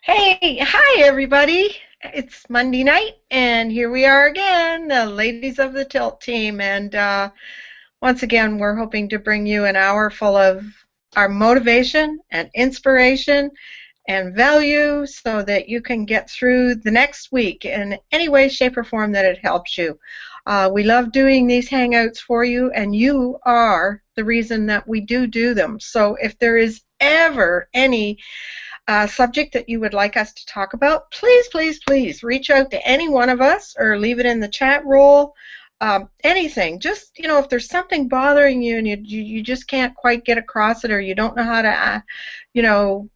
Hey, hi everybody. It's Monday night, and here we are again, the ladies of the Tilt team. And once again, we're hoping to bring you an hour full of our motivation and inspiration and value so that you can get through the next week in any way, shape, or form that it helps you. We love doing these hangouts for you, and you are the reason that we do them. So if there is ever any subject that you would like us to talk about, please, please, please reach out to any one of us or leave it in the chat roll. Anything. Just, if there's something bothering you and you just can't quite get across it, or you don't know how to, you know,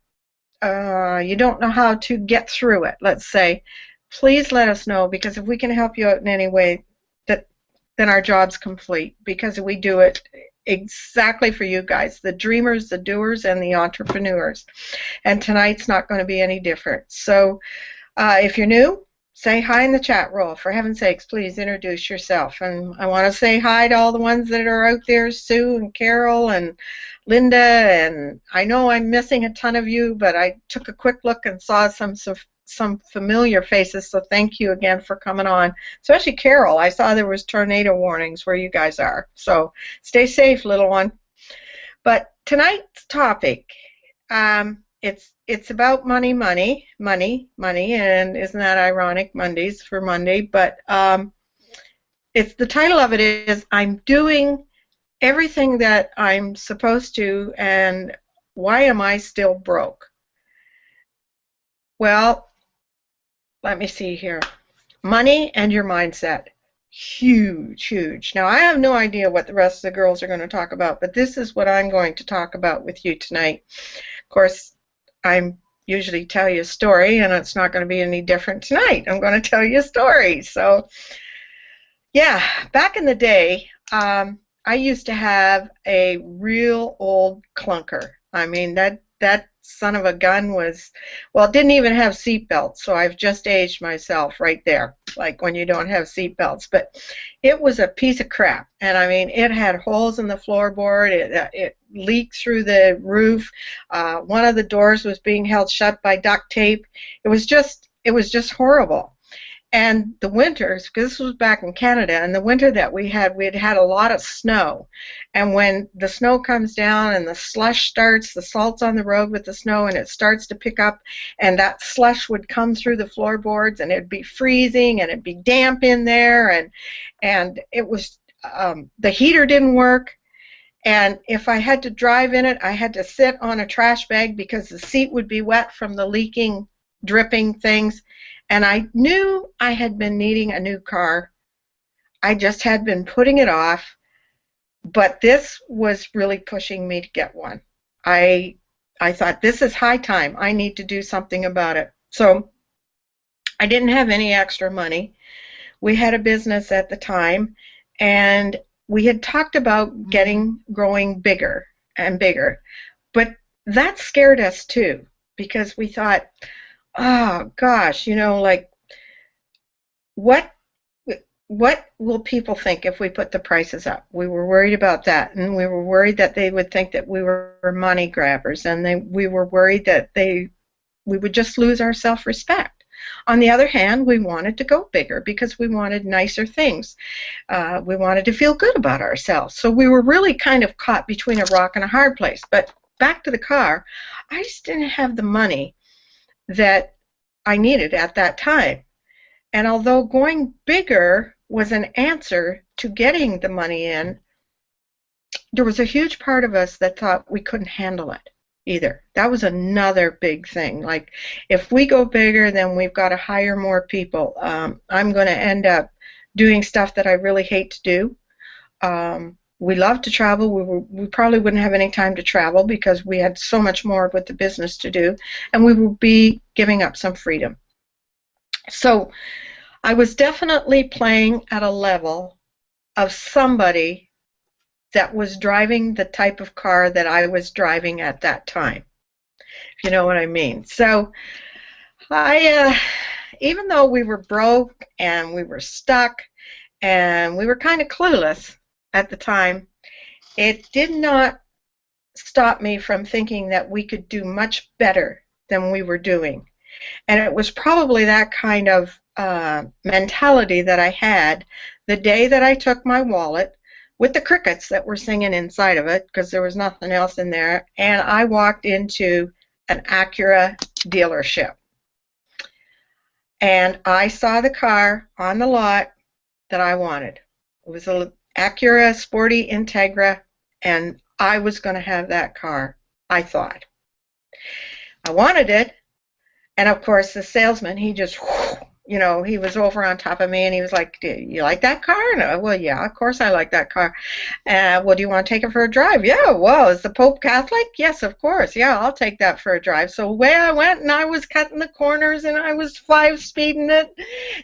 you don't know how to get through it, let's say, please let us know, because if we can help you out in any way, that then our job's complete, because we do it exactly for you guys, the dreamers, the doers, and the entrepreneurs. And tonight's not going to be any different. So if you're new, say hi in the chat roll. For heaven's sakes, please introduce yourself. And I want to say hi to all the ones that are out there, Sue and Carol and Linda. And I know I'm missing a ton of you, but I took a quick look and saw some familiar faces, so thank you again for coming on. Especially Carol. I saw there was tornado warnings where you guys are. So stay safe, little one. But tonight's topic, it's about money, and isn't that ironic? Mondays for Monday, but it's the title of it is I'm doing everything that I'm supposed to, and why am I still broke? Well, let me see here. Money and your mindset. Huge, huge. Now, I have no idea what the rest of the girls are going to talk about, but this is what I'm going to talk about with you tonight. Of course, I usually tell you a story, and it's not going to be any different tonight. I'm going to tell you a story. So, yeah, back in the day, I used to have a real old clunker. I mean, that son of a gun was, well, it didn't even have seat belts, so I've just aged myself right there, like when you don't have seat belts. But it was a piece of crap, and I mean, it had holes in the floorboard. It leaked through the roof. One of the doors was being held shut by duct tape. It was just horrible. And the winters, because this was back in Canada, and the winter that we had a lot of snow. And when the snow comes down and the slush starts, the salt's on the road with the snow, and it starts to pick up, and that slush would come through the floorboards, and it'd be freezing, and it'd be damp in there, and it was, the heater didn't work. And if I had to drive in it, I had to sit on a trash bag because the seat would be wet from the leaking, dripping things. And I knew I had been needing a new car. I just had been putting it off, but this was really pushing me to get one. I I thought, this is high time. I need to do something about it. So I didn't have any extra money. We had a business at the time, and we had talked about growing bigger and bigger. But that scared us too, because we thought, oh gosh, like, what what will people think if we put the prices up? We were worried about that, and we were worried that they would think that we were money grabbers, and we were worried that we would just lose our self-respect. On the other hand, we wanted to go bigger because we wanted nicer things. We wanted to feel good about ourselves. So we were really kind of caught between a rock and a hard place. But back to the car, I just didn't have the money that I needed at that time. And although going bigger was an answer to getting the money in, there was a huge part of us that thought we couldn't handle it either. That was another big thing. Like, if we go bigger, then we've got to hire more people. I'm going to end up doing stuff that I really hate to do. We love to travel. We probably wouldn't have any time to travel because we had so much more with the business to do, and we would be giving up some freedom. So I was definitely playing at a level of somebody that was driving the type of car that I was driving at that time, if you know what I mean. So even though we were broke and we were stuck and we were kind of clueless at the time, it did not stop me from thinking that we could do much better than we were doing. And it was probably that kind of mentality that I had the day that I took my wallet with the crickets that were singing inside of it, because there was nothing else in there, and I walked into an Acura dealership. And I saw the car on the lot that I wanted. It was an Acura Sporty Integra, and I was going to have that car, I thought. I wanted it, and of course the salesman, he just, you know, he was over on top of me, and he was like, "Do you like that car?" And I, well, yeah, of course I like that car. Well, do you want to take it for a drive? Yeah, well, is the Pope Catholic? Yes, of course. Yeah, I'll take that for a drive. So away I went, and I was cutting the corners, and I was 5-speeding it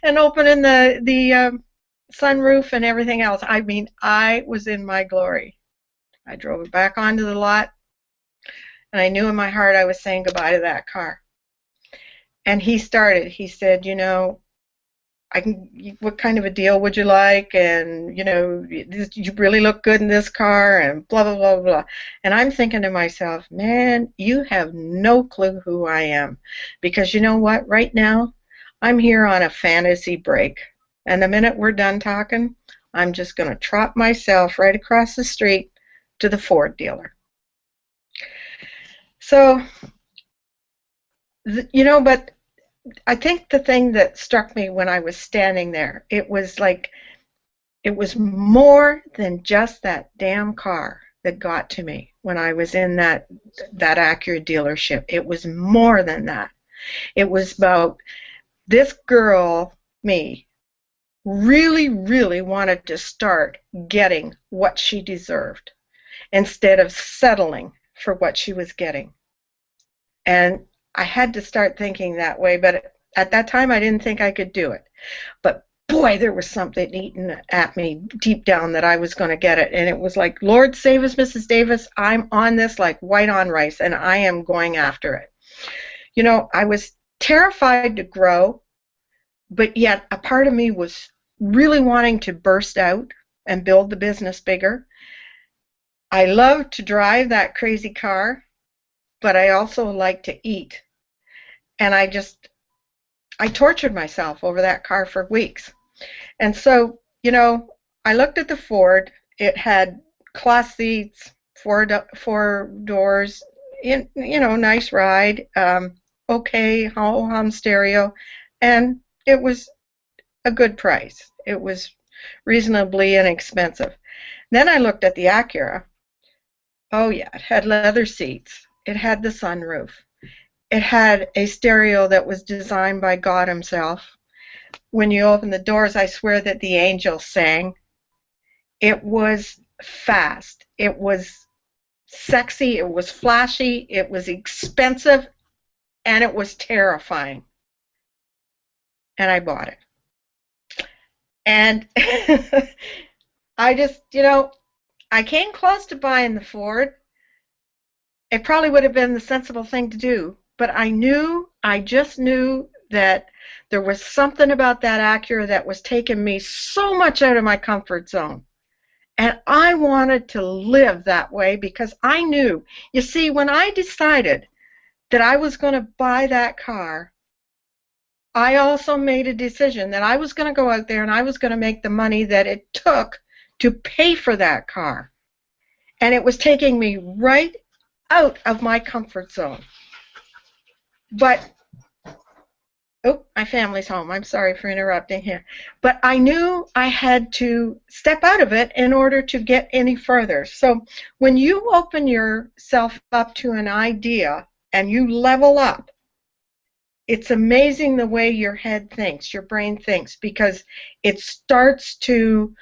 and opening the sunroof and everything else. I mean, I was in my glory. I drove it back onto the lot, and I knew in my heart I was saying goodbye to that car. And he said, you know, what kind of a deal would you like? And, you know, you really look good in this car, and blah, blah, blah, blah. And I'm thinking to myself, man, you have no clue who I am. Because you know what? Right now, I'm here on a fantasy break. And the minute we're done talking, I'm just going to trot myself right across the street to the Ford dealer. So, you know, but I think the thing that struck me when I was standing there, it was like, it was more than just that damn car that got to me when I was in that Acura dealership. It was more than that. It was about this girl, me, really, really wanted to start getting what she deserved instead of settling for what she was getting. And I had to start thinking that way, but at that time I didn't think I could do it. But boy, there was something eating at me deep down that I was going to get it. And it was like, Lord save us, Mrs. Davis, I'm on this like white on rice, and I am going after it. You know, I was terrified to grow, but yet a part of me was really wanting to burst out and build the business bigger. I loved to drive that crazy car, but I also like to eat. And I tortured myself over that car for weeks. And so, you know, I looked at the Ford. It had cloth seats, four doors, you know, nice ride, okay, home stereo, and it was a good price. It was reasonably inexpensive. Then I looked at the Acura. Oh yeah, it had leather seats. It had the sunroof. It had a stereo that was designed by God himself. When you open the doors, I swear that the angels sang. It was fast. It was sexy. It was flashy. It was expensive. And it was terrifying. And I bought it. And I just, you know, I came close to buying the Ford. It probably would have been the sensible thing to do. But I just knew that there was something about that Acura that was taking me so much out of my comfort zone. And I wanted to live that way because I knew, you see, when I decided that I was going to buy that car, I also made a decision that I was going to go out there and I was going to make the money that it took to pay for that car. And it was taking me right out of my comfort zone. But, oh, my family's home. I'm sorry for interrupting here. But I knew I had to step out of it in order to get any further. So when you open yourself up to an idea and you level up, it's amazing the way your head thinks, your brain thinks, because it starts to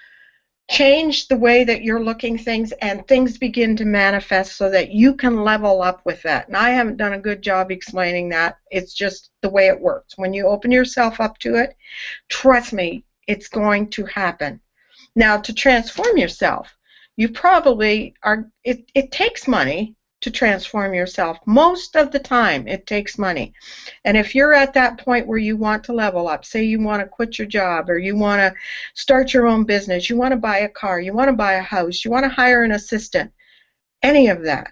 change the way that you're looking things, and things begin to manifest so that you can level up with that. And I haven't done a good job explaining that. It's just the way it works. When you open yourself up to it, trust me, it's going to happen. Now, to transform yourself, you probably are, it takes money to transform yourself. Most of the time, it takes money. And if you're at that point where you want to level up, say you want to quit your job, or you want to start your own business, you want to buy a car, you want to buy a house, you want to hire an assistant, any of that,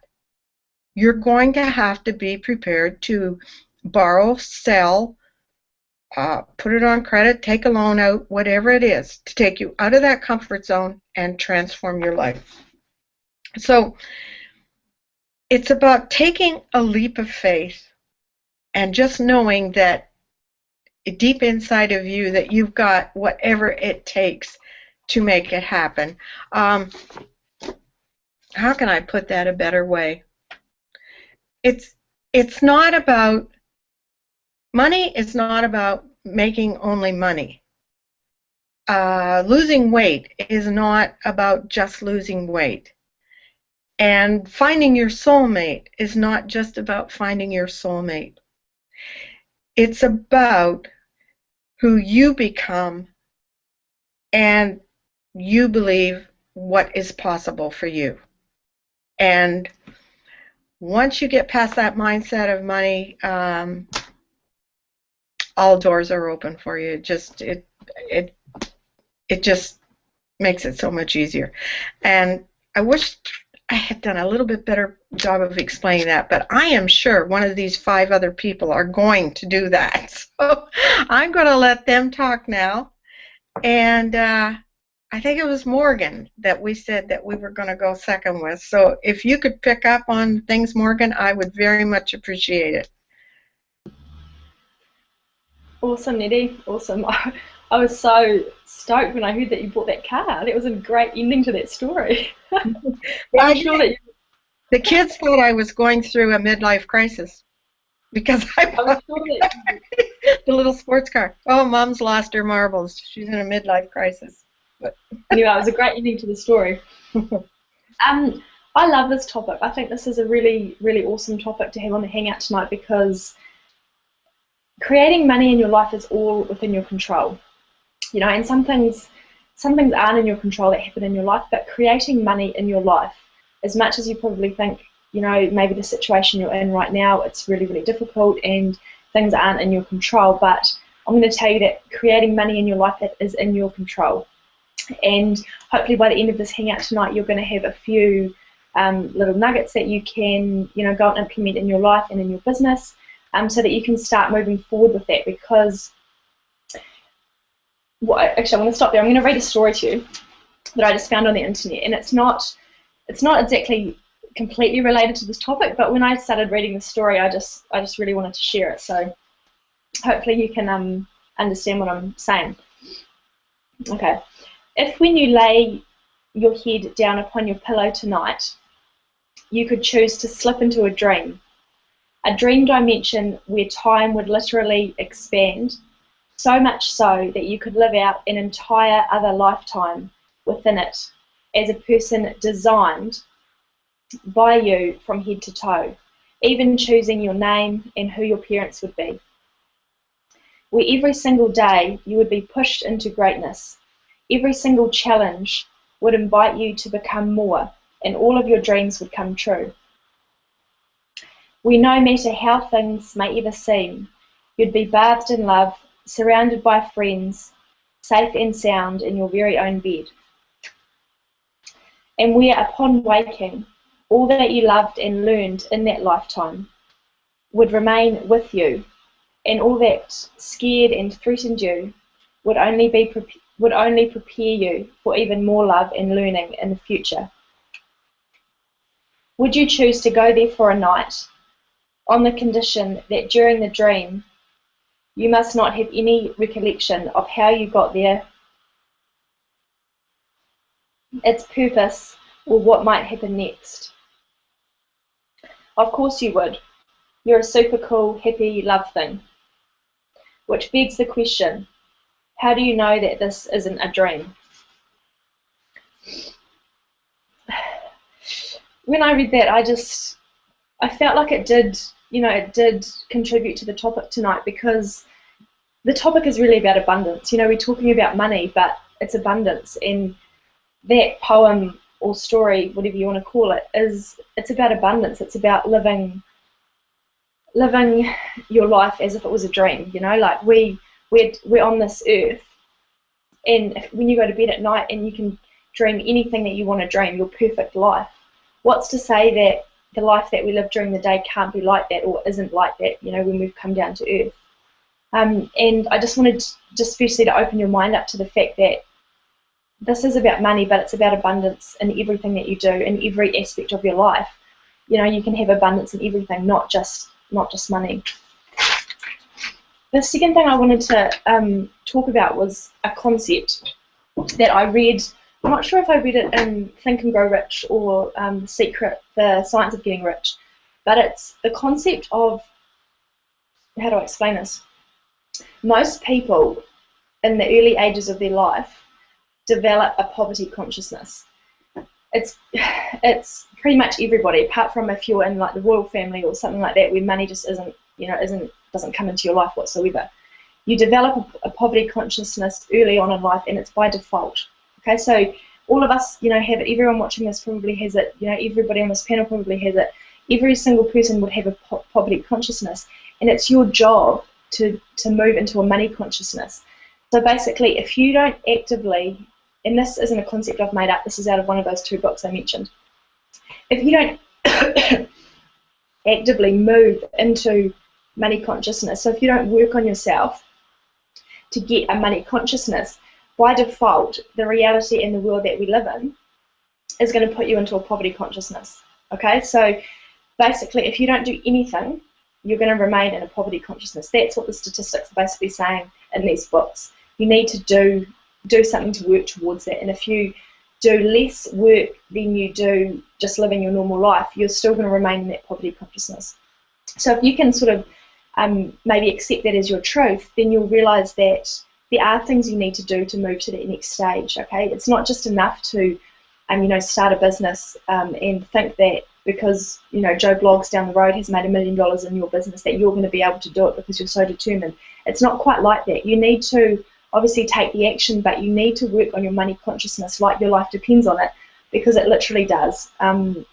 you're going to have to be prepared to borrow, sell, put it on credit, take a loan out, whatever it is, to take you out of that comfort zone and transform your life. So it's about taking a leap of faith and just knowing that deep inside of you that you've got whatever it takes to make it happen. How can I put that a better way? It's not about money. It's not about making only money. Losing weight is not about just losing weight. And finding your soulmate is not just about finding your soulmate. It's about who you become and you believe what is possible for you. And once you get past that mindset of money, all doors are open for you. It just makes it so much easier. And I wish I had done a little bit better job of explaining that, but I am sure one of these 5 other people are going to do that. So I'm going to let them talk now. And I think it was Morgan that we said that we were going to go second with. So if you could pick up on things, Morgan, I would very much appreciate it. Awesome, Nettie. Awesome. I was so stoked when I heard that you bought that car. That was a great ending to that story. I'm sure that the kids thought I was going through a midlife crisis because I bought the little sports car. Oh, Mom's lost her marbles. She's in a midlife crisis. But anyway, it was a great ending to the story. I love this topic. I think this is a really, really awesome topic to have on the Hangout tonight because creating money in your life is all within your control. You know, and some things aren't in your control that happen in your life, but creating money in your life, as much as you probably think, you know, maybe the situation you're in right now, it's really, really difficult and things aren't in your control, but I'm going to tell you that creating money in your life, it is in your control. And hopefully by the end of this Hangout tonight, you're going to have a few little nuggets that you can, you know, go and implement in your life and in your business, so that you can start moving forward with that. Because, actually, I'm going to stop there. I'm going to read a story to you that I just found on the internet, and it's not exactly completely related to this topic, but when I started reading the story, I just really wanted to share it. So hopefully you can understand what I'm saying. Okay. If when you lay your head down upon your pillow tonight, you could choose to slip into a dream dimension where time would literally expand, so much so that you could live out an entire other lifetime within it as a person designed by you from head to toe, even choosing your name and who your parents would be. Where every single day you would be pushed into greatness, every single challenge would invite you to become more, and all of your dreams would come true. Where no matter how things may ever seem, you'd be bathed in love, surrounded by friends, safe and sound in your very own bed. And where upon waking, all that you loved and learned in that lifetime would remain with you, and all that scared and threatened you would only prepare you for even more love and learning in the future. Would you choose to go there for a night, on the condition that during the dream you must not have any recollection of how you got there, its purpose, or what might happen next? Of course you would. You're a super cool, happy love thing. Which begs the question, how do you know that this isn't a dream? When I read that, I felt like it did contribute to the topic tonight, because the topic is really about abundance. You know, we're talking about money, but it's abundance, and that poem or story, whatever you want to call it, it's about abundance. It's about living your life as if it was a dream. You know, like we're on this earth, and when you go to bed at night and you can dream anything that you want to dream, your perfect life, what's to say that the life that we live during the day can't be like that or isn't like that, you know, when we've come down to earth. And I just wanted just firstly to open your mind up to the fact that this is about money, but it's about abundance in everything that you do, in every aspect of your life. You know, you can have abundance in everything, not just money. The second thing I wanted to talk about was a concept that I read. I'm not sure if I read it in Think and Grow Rich or The Science of Getting Rich, but it's the concept of, how do I explain this? Most people in the early ages of their life develop a poverty consciousness. It's pretty much everybody, apart from if you're in like the royal family or something like that, where money just doesn't come into your life whatsoever. You develop a poverty consciousness early on in life, and it's by default. Okay, so all of us, you know, have it. Everyone watching this probably has it. You know, everybody on this panel probably has it. Every single person would have a poverty consciousness, and it's your job to move into a money consciousness. So basically, if you don't actively, and this isn't a concept I've made up, this is out of one of those 2 books I mentioned. If you don't actively move into money consciousness, so if you don't work on yourself to get a money consciousness, by default, the reality in the world that we live in is going to put you into a poverty consciousness. Okay, so basically, if you don't do anything, you're going to remain in a poverty consciousness. That's what the statistics are basically saying in these books. You need to do something to work towards that, and if you do less work than you do just living your normal life, you're still going to remain in that poverty consciousness. So if you can sort of maybe accept that as your truth, then you'll realize that there are things you need to do to move to that next stage. Okay, it's not just enough to start a business and think that because Joe Bloggs down the road has made $1 million in your business that you're going to be able to do it because you're so determined. It's not quite like that. You need to obviously take the action, but you need to work on your money consciousness like your life depends on it, because it literally does. And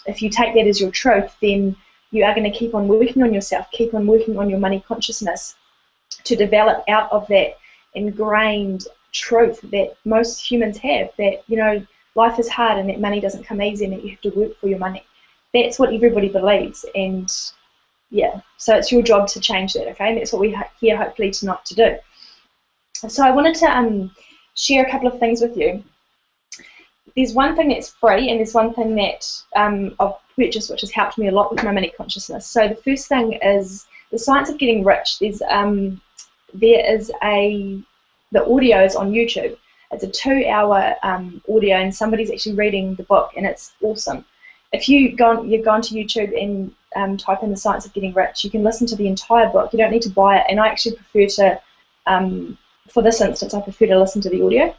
if you take that as your truth, then you are going to keep on working on yourself, keep on working on your money consciousness to develop out of that ingrained truth that most humans have, that life is hard and that money doesn't come easy and that you have to work for your money. That's what everybody believes, and yeah, so it's your job to change that, okay? And that's what we're here hopefully tonight to do. So I wanted to share a couple of things with you. There's one thing that's free, and there's one thing that I've purchased which has helped me a lot with my money consciousness. So the first thing is The Science of Getting Rich. The audio is on YouTube. It's a 2-hour audio, and somebody's actually reading the book, and it's awesome. If you've gone to YouTube and type in The Science of Getting Rich, you can listen to the entire book. You don't need to buy it, and I actually prefer to, for this instance, I prefer to listen to the audio.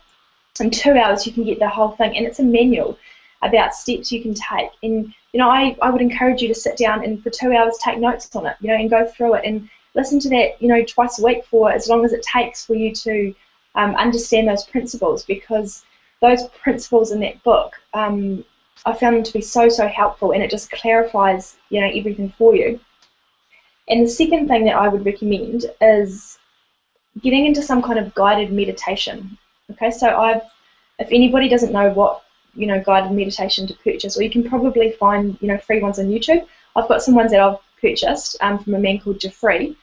In 2 hours, you can get the whole thing, and it's a manual about steps you can take. And I would encourage you to sit down and for 2 hours take notes on it, and go through it and listen to that, twice a week for as long as it takes for you to understand those principles, because those principles in that book, I found them to be so helpful, and it just clarifies everything for you. And the second thing that I would recommend is getting into some kind of guided meditation. Okay, so if anybody doesn't know what guided meditation to purchase, or you can probably find free ones on YouTube. I've got some ones that I've purchased from a man called Jeffrey.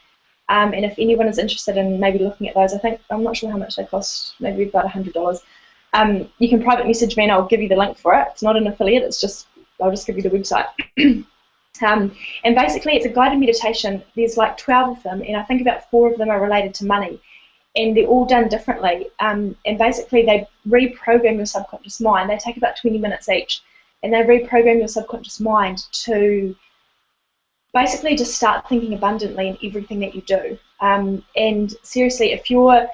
And if anyone is interested in maybe looking at those, I'm not sure how much they cost, maybe about $100. You can private message me and I'll give you the link for it. It's not an affiliate, I'll just give you the website. And basically it's a guided meditation. There's like 12 of them, and I think about 4 of them are related to money. And they're all done differently. And basically they reprogram your subconscious mind. They take about 20 minutes each. And they reprogram your subconscious mind to basically just start thinking abundantly in everything that you do. And seriously, if you're,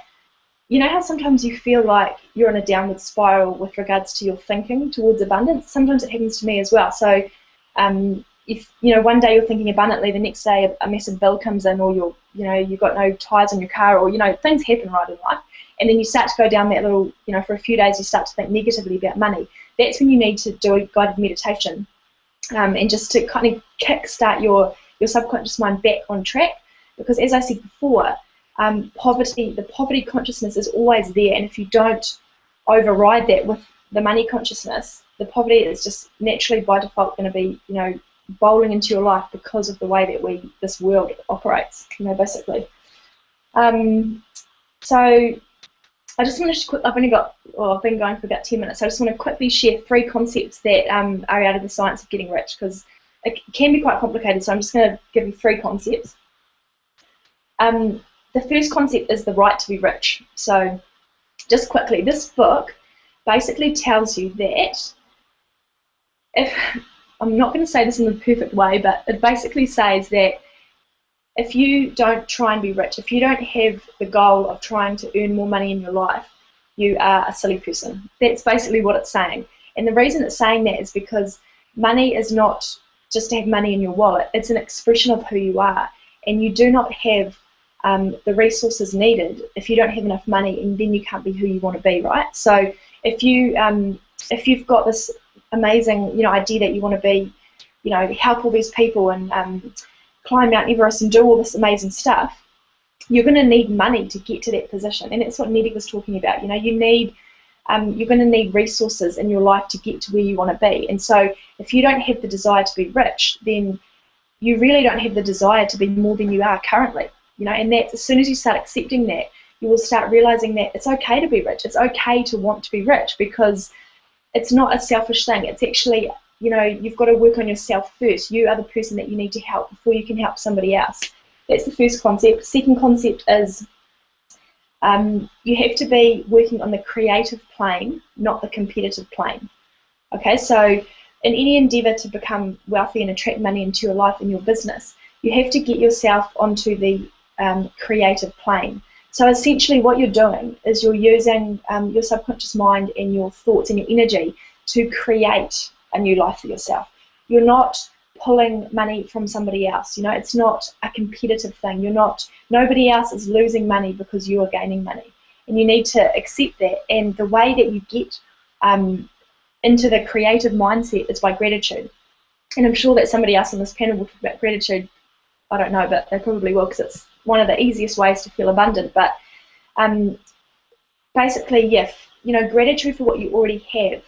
how sometimes you feel like you're in a downward spiral with regards to your thinking towards abundance? Sometimes it happens to me as well. So if one day you're thinking abundantly, the next day a massive bill comes in, or you've got no tires on your car, or things happen right in life, and then you start to go down that little, for a few days you start to think negatively about money. That's when you need to do a guided meditation, and just to kind of kickstart your subconscious mind back on track, because as I said before, the poverty consciousness is always there, and if you don't override that with the money consciousness, the poverty is just naturally by default going to be, you know, bowling into your life because of the way that this world operates, you know, basically. So I just want to I've been going for about 10 minutes, so I just want to quickly share 3 concepts that are out of the science of getting rich, because it can be quite complicated, so I'm just going to give you 3 concepts. The first concept is the right to be rich. So just quickly, this book basically tells you that, I'm not going to say this in the perfect way, but it basically says that if you don't try and be rich, if you don't have the goal of trying to earn more money in your life, you are a silly person. That's basically what it's saying. And the reason it's saying that is because money is not just to have money in your wallet. It's an expression of who you are. And you do not have the resources needed if you don't have enough money, and then you can't be who you want to be, right? So if you've got this amazing, you know, idea that you want to be, you know, help all these people and climb Mount Everest and do all this amazing stuff, you're going to need money to get to that position. And that's what Nettie was talking about. You know, you're going to need resources in your life to get to where you want to be. And so if you don't have the desire to be rich, then you really don't have the desire to be more than you are currently. You know, and that's, as soon as you start accepting that, you will start realizing that it's okay to be rich. It's okay to want to be rich, because it's not a selfish thing. It's actually, you know, you've got to work on yourself first. You are the person that you need to help before you can help somebody else. That's the first concept. Second concept is you have to be working on the creative plane, not the competitive plane. Okay, so in any endeavor to become wealthy and attract money into your life and your business, you have to get yourself onto the creative plane. So essentially what you're doing is you're using your subconscious mind and your thoughts and your energy to create a new life for yourself. You're not pulling money from somebody else. You know, it's not a competitive thing. Nobody else is losing money because you are gaining money. And you need to accept that. And the way that you get into the creative mindset is by gratitude. And I'm sure that somebody else on this panel will talk about gratitude. I don't know, but they probably will, because it's one of the easiest ways to feel abundant. But basically, yeah, you know, gratitude for what you already have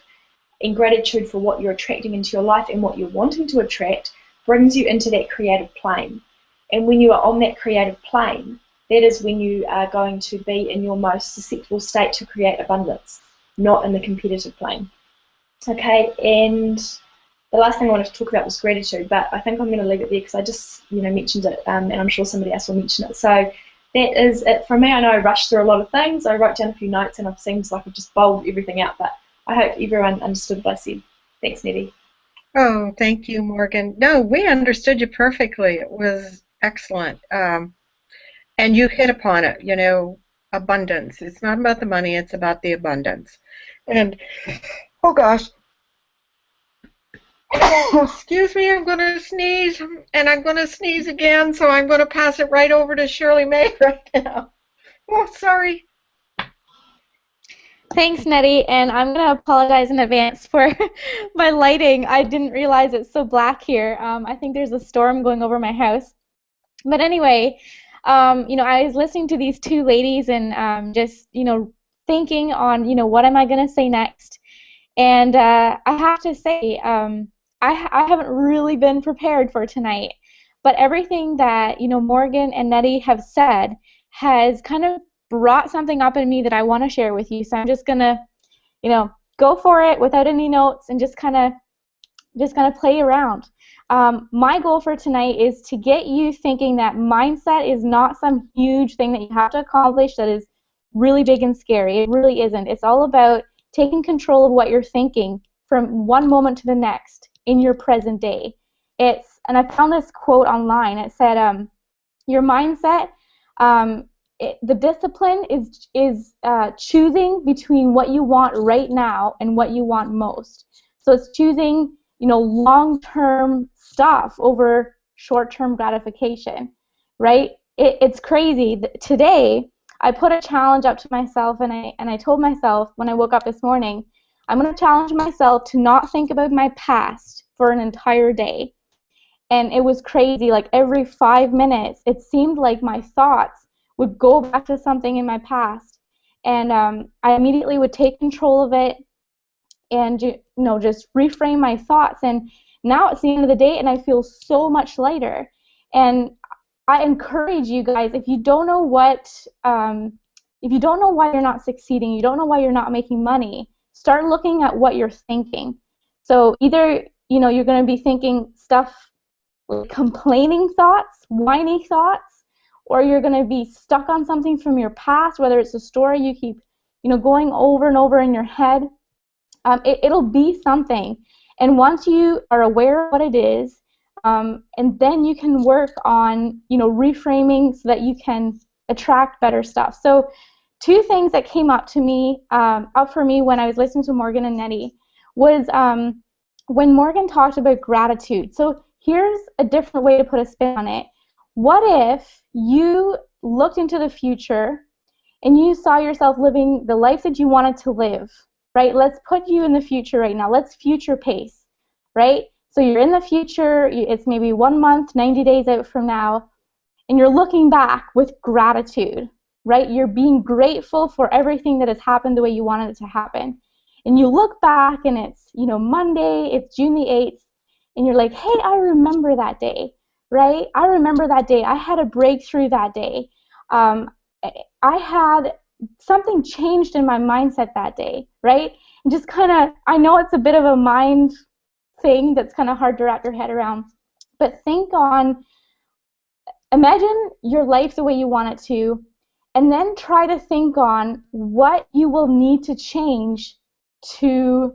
and gratitude for what you're attracting into your life and what you're wanting to attract brings you into that creative plane. And when you are on that creative plane, that is when you are going to be in your most susceptible state to create abundance, not in the competitive plane. Okay, and the last thing I wanted to talk about was gratitude, but I think I'm going to leave it there because I just, you know, mentioned it, and I'm sure somebody else will mention it. So that is it from me. I know I rushed through a lot of things. I wrote down a few notes, and it seems like I've just bowled everything out, but I hope everyone understood what I said. Thanks, Nettie. Oh, thank you, Morgan. No, we understood you perfectly. It was excellent. And you hit upon it, you know, abundance. It's not about the money, it's about the abundance. And, oh gosh, excuse me, I'm going to sneeze, and I'm going to sneeze again, so I'm going to pass it right over to Shirley May right now. Oh, sorry. Thanks, Nettie, and I'm going to apologize in advance for my lighting. I didn't realize it's so black here. I think there's a storm going over my house. But anyway, you know, I was listening to these two ladies and just, you know, thinking on, you know, what am I going to say next? And I have to say, I haven't really been prepared for tonight. But everything that, you know, Morgan and Nettie have said has kind of brought something up in me that I want to share with you. So I'm just gonna, you know, go for it without any notes and just kind of play around. My goal for tonight is to get you thinking that mindset is not some huge thing that you have to accomplish that is really big and scary. It really isn't. It's all about taking control of what you're thinking from one moment to the next in your present day. And I found this quote online. It said, your mindset, the discipline is choosing between what you want right now and what you want most. So it's choosing, you know, long-term stuff over short-term gratification, right? It's crazy. Today, I put a challenge up to myself, and I told myself when I woke up this morning, I'm going to challenge myself to not think about my past for an entire day. And it was crazy. Like every 5 minutes, it seemed like my thoughts would go back to something in my past, and I immediately would take control of it and just reframe my thoughts. And now it's the end of the day and I feel so much lighter. And I encourage you guys, if you don't know why you're not succeeding, you don't know why you're not making money, start looking at what you're thinking. So either, you're going to be thinking stuff like complaining thoughts, whiny thoughts, or you're going to be stuck on something from your past, whether it's a story you keep, going over and over in your head. It'll be something. And once you are aware of what it is, and then you can work on, reframing so that you can attract better stuff. So 2 things that came up for me when I was listening to Morgan and Nettie was when Morgan talked about gratitude. So here's a different way to put a spin on it. What if you looked into the future and you saw yourself living the life that you wanted to live, right? Let's put you in the future right now. Let's future pace, right? So you're in the future, it's maybe 1 month, 90 days out from now, and you're looking back with gratitude, right? You're being grateful for everything that has happened the way you wanted it to happen. And you look back and it's, Monday, it's June the 8th, and you're like, hey, I remember that day, right? I remember that day. I had a breakthrough that day. I had something changed in my mindset that day, right? And just kind of, I know it's a bit of a mind thing that's kind of hard to wrap your head around, but imagine your life the way you want it to, and then try to think on what you will need to change to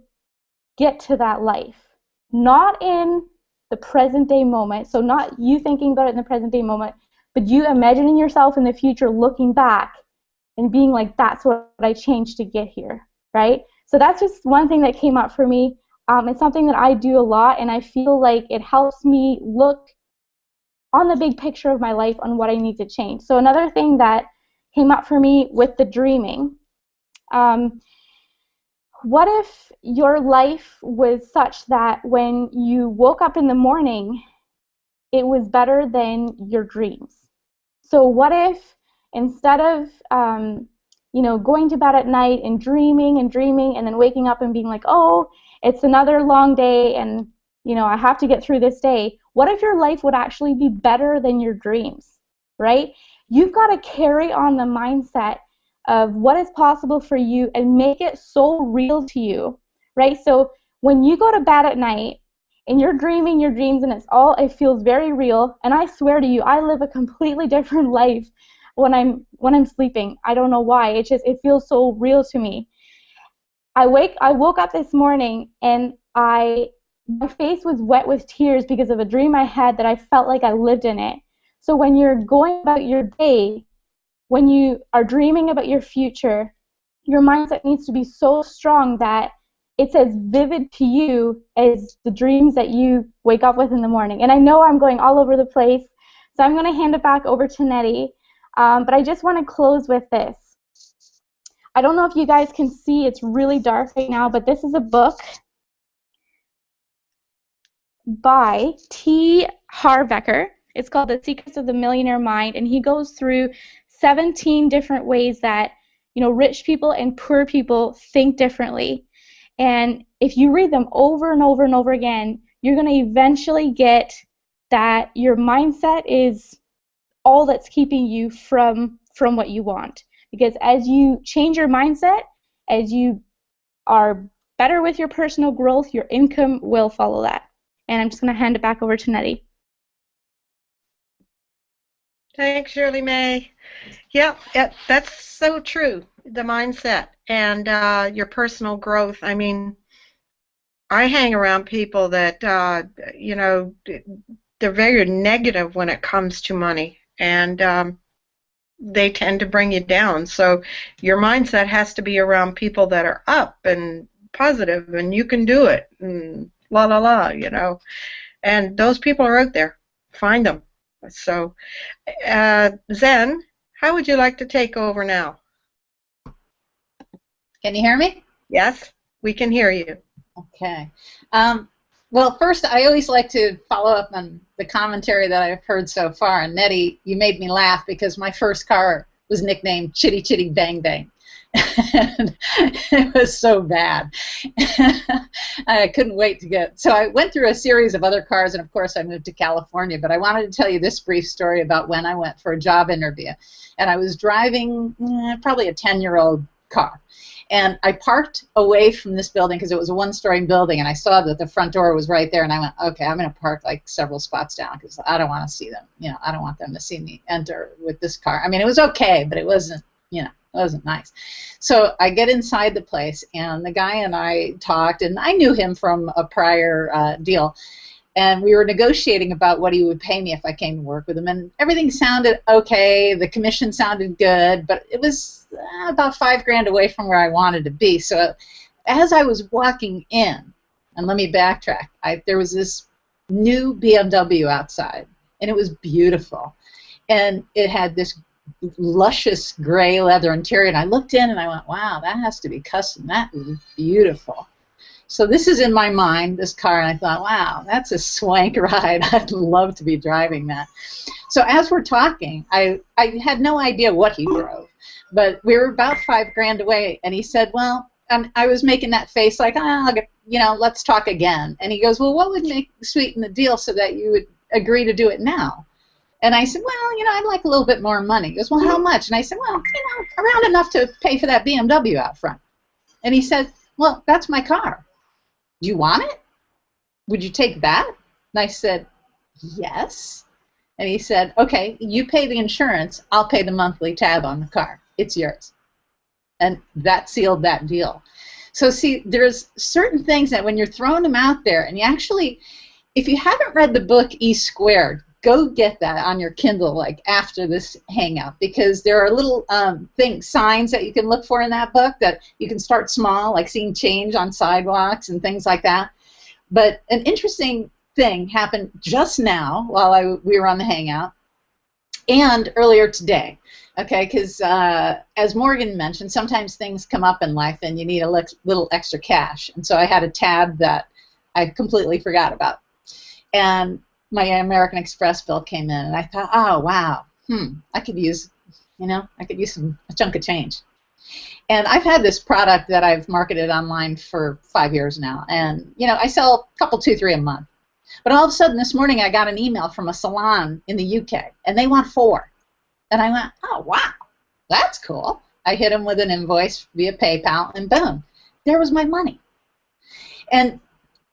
get to that life. Not in the present day moment, so not you thinking about it in the present day moment, but you imagining yourself in the future looking back and being like, that's what I changed to get here, right? So that's just one thing that came up for me. It's something that I do a lot, and I feel like it helps me look on the big picture of my life on what I need to change. So another thing that came up for me with the dreaming, what if your life was such that when you woke up in the morning, it was better than your dreams? So what if instead of going to bed at night and dreaming and then waking up and being like, oh, it's another long day and I have to get through this day, what if your life would actually be better than your dreams, right? You've got to carry on the mindset of what is possible for you and make it so real to you, right? So when you go to bed at night and you're dreaming your dreams and it feels very real, and I swear to you, I live a completely different life when I'm sleeping. I don't know why. It feels so real to me. I woke up this morning and my face was wet with tears because of a dream I had that I felt like I lived in it. So when you're going about your day, when you are dreaming about your future, your mindset needs to be so strong that it's as vivid to you as the dreams that you wake up with in the morning. And I know I'm going all over the place, so I'm going to hand it back over to Nettie. But I just want to close with this. I don't know if you guys can see, it's really dark right now, but this is a book by T. Harv Eker. It's called The Secrets of the Millionaire Mind, and he goes through 17 different ways that rich people and poor people think differently. And if you read them over and over and over again, you're going to eventually get that your mindset is all that's keeping you from what you want. Because as you change your mindset, as you are better with your personal growth, your income will follow that. And I'm just going to hand it back over to Nettie. Thanks, Shirley May. Yep, that's so true. The mindset and your personal growth. I mean, I hang around people that, they're very negative when it comes to money, and they tend to bring you down. So your mindset has to be around people that are up and positive, and you can do it, and la la la, And those people are out there. Find them. So, Zen, how would you like to take over now? Can you hear me? Yes, we can hear you. Okay. Well, first, I always like to follow up on the commentary that I've heard so far. And Nettie, you made me laugh because my first car was nicknamed Chitty Chitty Bang Bang. And it was so bad. I couldn't wait to get. So I went through a series of other cars, and of course I moved to California. But I wanted to tell you this brief story about when I went for a job interview, and I was driving probably a 10-year-old car. And I parked away from this building because it was a one-story building, and I saw that the front door was right there, and I went, okay, I'm going to park like several spots down because I don't want to see them. You know, I don't want them to see me enter with this car. I mean, it was okay, but it wasn't, you know, it wasn't nice. So I get inside the place, and the guy and I talked, and I knew him from a prior deal. And we were negotiating about what he would pay me if I came to work with him. And everything sounded okay. The commission sounded good, but it was about $5,000 away from where I wanted to be. So as I was walking in, and let me backtrack, there was this new BMW outside, and it was beautiful. And it had this luscious gray leather interior. And I looked in, and I went, wow, that has to be custom. That is beautiful. So this is in my mind, this car, and I thought, wow, that's a swank ride. I'd love to be driving that. So as we're talking, I had no idea what he drove, but we were about $5,000 away, and he said, well, and I was making that face like, I'll get, you know, let's talk again. And he goes, well, what would sweeten the deal so that you would agree to do it now? And I said, well, you know, I'd like a little bit more money. He goes, well, how much? And I said, well, you know, around enough to pay for that BMW out front. And he said, well, that's my car. Do you want it? Would you take that? And I said, yes. And he said, okay, you pay the insurance, I'll pay the monthly tab on the car. It's yours. And that sealed that deal. So see, there's certain things that when you're throwing them out there, and you actually, if you haven't read the book E Squared, go get that on your Kindle like after this hangout, because there are little signs that you can look for in that book that you can start small, like seeing change on sidewalks and things like that. But an interesting thing happened just now while we were on the hangout and earlier today. Okay, because as Morgan mentioned, sometimes things come up in life and you need a little extra cash. And so I had a tab that I completely forgot about. And my American Express bill came in, and I thought, oh, wow, I could use, you know, a chunk of change. And I've had this product that I've marketed online for 5 years now, and, you know, I sell a couple, 2, 3 a month. But all of a sudden this morning I got an email from a salon in the UK, and they want 4. And I went, oh, wow, that's cool. I hit them with an invoice via PayPal, and boom, there was my money. And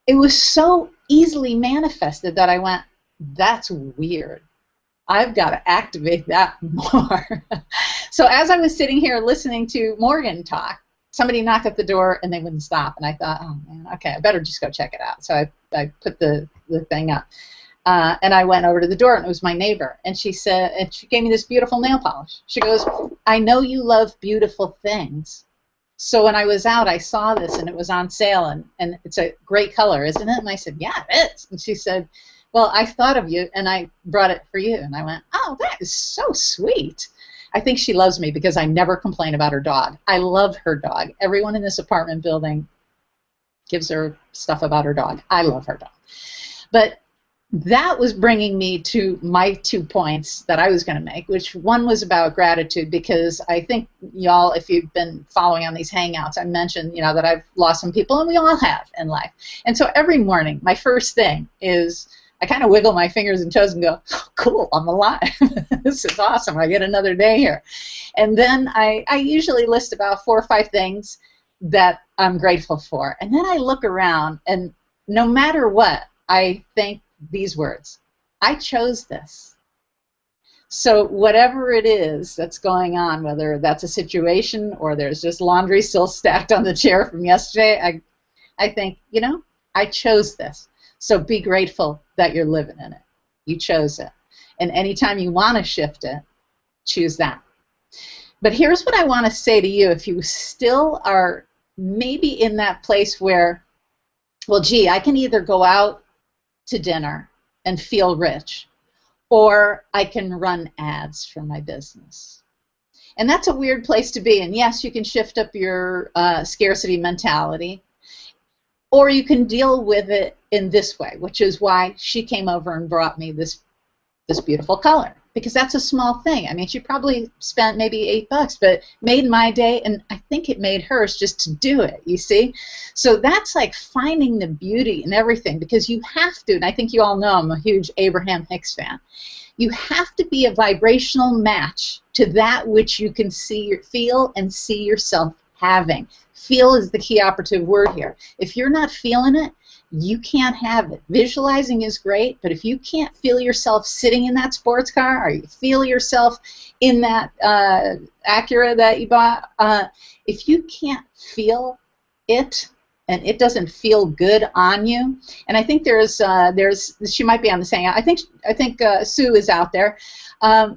it was so easily manifested that I went, that's weird. I've got to activate that more. So as I was sitting here listening to Morgan talk, somebody knocked at the door and they wouldn't stop. And I thought, oh, man, okay, I better just go check it out. So I put the thing up. And I went over to the door, and it was my neighbor. And she said, and she gave me this beautiful nail polish. She goes, I know you love beautiful things. So when I was out, I saw this, and it was on sale, and it's a great color, isn't it? And I said, yeah, it is. And she said, well, I thought of you, and I brought it for you. And I went, oh, that is so sweet. I think she loves me because I never complain about her dog. I love her dog. Everyone in this apartment building gives her stuff about her dog. I love her dog. But that was bringing me to my 2 points that I was going to make, which one was about gratitude, because I think y'all, if you've been following on these hangouts, I mentioned, you know, that I've lost some people, and we all have in life. And so every morning, my first thing is I kind of wiggle my fingers and toes and go, oh, cool, I'm alive. This is awesome. I get another day here. And then I usually list about 4 or 5 things that I'm grateful for. And then I look around, and no matter what, I think these words, I chose this. So whatever it is that's going on, whether that's a situation or there's just laundry still stacked on the chair from yesterday, I think, you know, I chose this. So be grateful that you're living in it. You chose it. And anytime you want to shift it, choose that. But here's what I want to say to you. If you still are maybe in that place where, well, gee, I can either go out to dinner and feel rich, or I can run ads for my business. And that's a weird place to be. And yes, you can shift up your scarcity mentality, or you can deal with it in this way, which is why she came over and brought me this beautiful color. because that's a small thing. I mean, she probably spent maybe $8, but made my day, and I think it made hers just to do it, you see? So that's like finding the beauty in everything, because you have to, and I think you all know I'm a huge Abraham Hicks fan, you have to be a vibrational match to that which you can see, feel, and see yourself having. Feel is the key operative word here. If you're not feeling it, you can't have it. Visualizing is great, but if you can't feel yourself sitting in that sports car, or you feel yourself in that Acura that you bought, if you can't feel it, and it doesn't feel good on you, and I think there's she might be on the same. I think Sue is out there.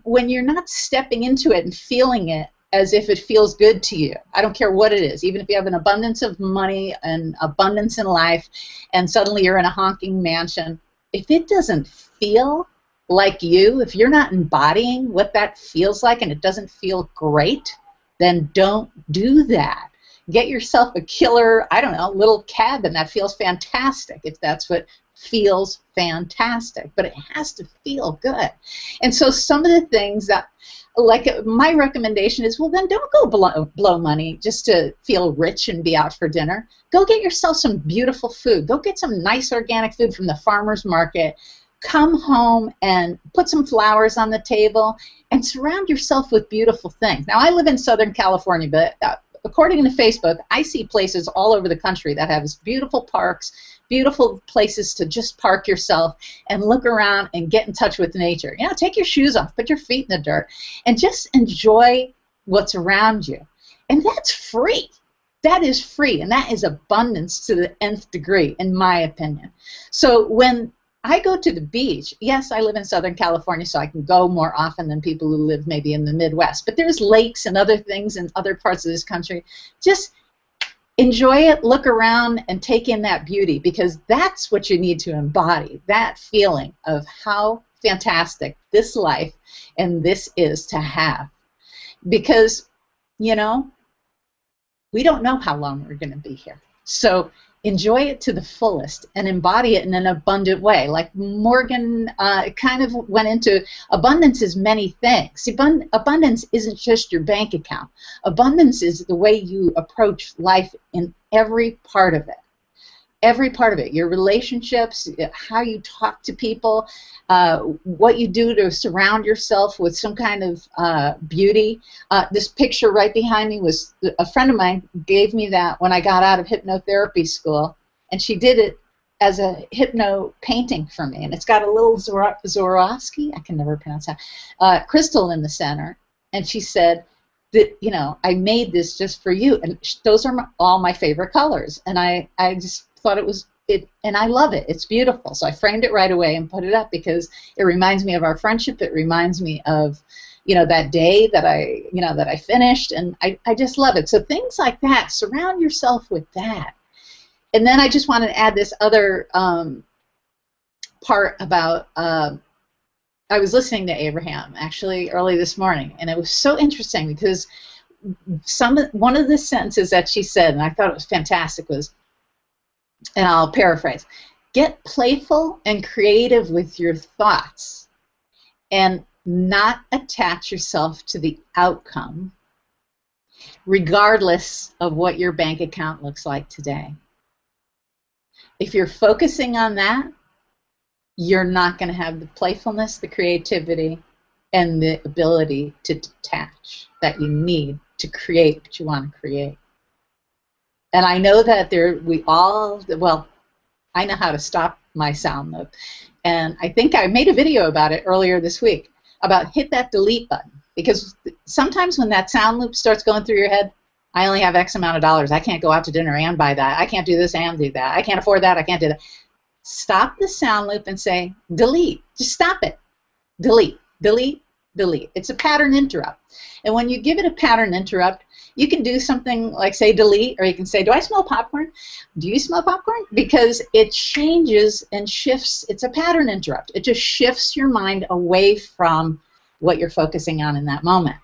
When you're not stepping into it and feeling it as if it feels good to you, I don't care what it is, even if you have an abundance of money and abundance in life, and suddenly you're in a honking mansion, if it doesn't feel like you, if you're not embodying what that feels like and it doesn't feel great, then don't do that. Get yourself a killer, I don't know, little cabin that feels fantastic if that's what feels fantastic, but it has to feel good. And so some of the things that, like, my recommendation is, well, then don't go blow money just to feel rich and be out for dinner. Go get yourself some beautiful food. Go get some nice organic food from the farmer's market. Come home and put some flowers on the table and surround yourself with beautiful things. Now, I live in Southern California, but according to Facebook, I see places all over the country that have beautiful parks, beautiful places to just park yourself and look around and get in touch with nature. You know, take your shoes off, put your feet in the dirt, and just enjoy what's around you. And that's free. That is free, and that is abundance to the nth degree, in my opinion. So when I go to the beach, yes, I live in Southern California, so I can go more often than people who live maybe in the Midwest, but there's lakes and other things in other parts of this country. Just enjoy it, look around, and take in that beauty, because that's what you need to embody, that feeling of how fantastic this life and this is to have. Because, you know, we don't know how long we're going to be here. So enjoy it to the fullest and embody it in an abundant way. Like Morgan kind of went into, abundance is many things. Abundance isn't just your bank account. Abundance is the way you approach life in every part of it. Every part of it. Your relationships, how you talk to people, what you do to surround yourself with some kind of beauty. This picture right behind me was, a friend of mine gave me that when I got out of hypnotherapy school, and she did it as a hypno painting for me, and it's got a little Swarovski, I can never pronounce that, crystal in the center, and she said that, you know, I made this just for you, and those are all my favorite colors, and I just thought it was it, and I love it. It's beautiful. So I framed it right away and put it up because it reminds me of our friendship. It reminds me of, you know, that day that I finished, and I just love it. So things like that, surround yourself with that. And then I just wanted to add this other part about, I was listening to Abraham actually early this morning, and it was so interesting because one of the sentences that she said, and I thought it was fantastic, was, and I'll paraphrase, get playful and creative with your thoughts and not attach yourself to the outcome regardless of what your bank account looks like today. If you're focusing on that, you're not going to have the playfulness, the creativity, and the ability to detach that you need to create what you want to create. And I know that I know how to stop my sound loop. And I think I made a video about it earlier this week, about hit that delete button. Because sometimes when that sound loop starts going through your head, I only have X amount of dollars. I can't go out to dinner and buy that. I can't do this and do that. I can't afford that. I can't do that. Stop the sound loop and say, delete. Just stop it. Delete, delete, delete. It's a pattern interrupt. And when you give it a pattern interrupt, you can do something like say delete, or you can say, do I smell popcorn? Do you smell popcorn? Because it changes and shifts. It's a pattern interrupt. It just shifts your mind away from what you're focusing on in that moment.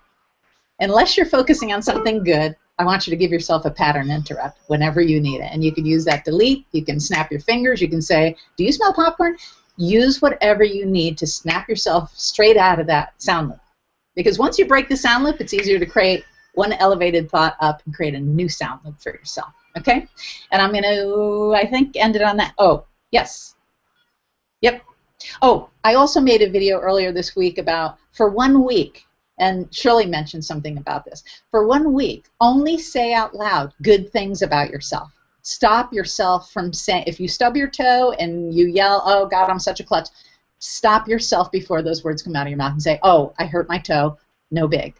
Unless you're focusing on something good, I want you to give yourself a pattern interrupt whenever you need it. And you can use that delete. You can snap your fingers. You can say, do you smell popcorn? use whatever you need to snap yourself straight out of that sound loop. Because once you break the sound loop, it's easier to create one elevated thought up and create a new sound loop for yourself. Okay? And I'm going to, I think, end it on that. Oh, yes. Yep. Oh, I also made a video earlier this week about, for 1 week, and Shirley mentioned something about this, for 1 week, only say out loud good things about yourself. Stop yourself from saying, if you stub your toe and you yell, oh God, I'm such a klutz, stop yourself before those words come out of your mouth and say, oh, I hurt my toe, no big.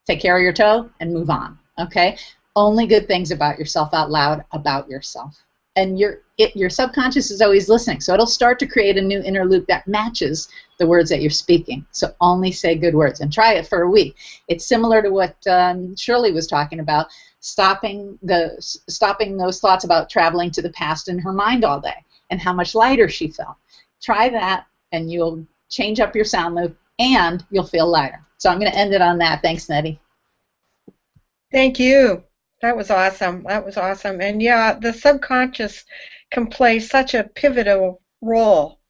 Take care of your toe and move on, okay? Only good things about yourself out loud about yourself. And your subconscious is always listening, so it'll start to create a new inner loop that matches the words that you're speaking. So only say good words, and try it for a week. It's similar to what Shirley was talking about, stopping those thoughts about traveling to the past in her mind all day and how much lighter she felt. Try that, and you'll change up your sound loop, and you'll feel lighter. So I'm going to end it on that. Thanks, Nettie. Thank you. That was awesome. That was awesome. And yeah, the subconscious can play such a pivotal role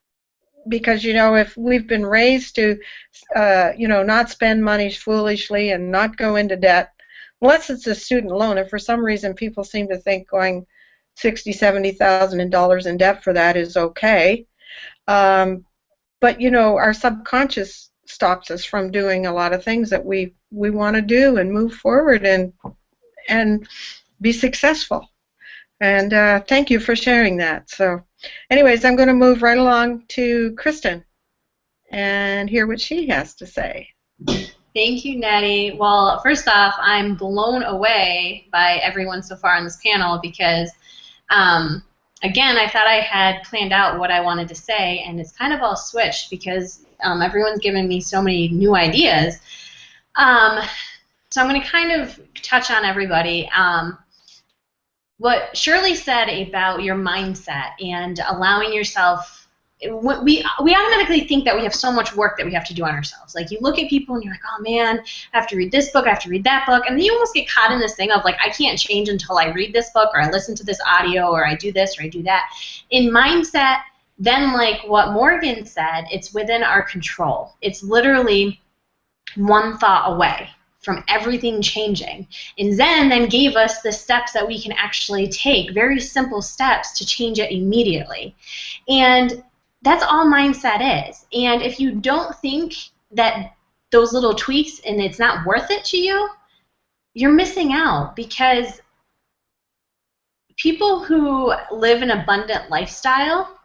because, you know, if we've been raised to, you know, not spend money foolishly and not go into debt, unless it's a student loan, and for some reason people seem to think going $60,000, $70,000 in debt for that is okay. But, you know, our subconscious stops us from doing a lot of things that we want to do and move forward and be successful. And thank you for sharing that. So anyways, I'm going to move right along to Kristen and hear what she has to say. Thank you, Nettie. Well, first off, I'm blown away by everyone so far on this panel because, again, I thought I had planned out what I wanted to say, and it's kind of all switched because everyone's given me so many new ideas. So I'm going to kind of touch on everybody. What Shirley said about your mindset and allowing yourself, we automatically think that we have so much work that we have to do on ourselves. Like you look at people and you're like, oh man, I have to read this book, I have to read that book, and then you almost get caught in this thing of like, I can't change until I read this book or I listen to this audio or I do this or I do that. In mindset, then like what Morgan said, it's within our control. It's literally one thought away from everything changing. And Zen then gave us the steps that we can actually take, very simple steps to change it immediately. And that's all mindset is. And if you don't think that those little tweaks and it's not worth it to you, you're missing out, because people who live an abundant lifestyle,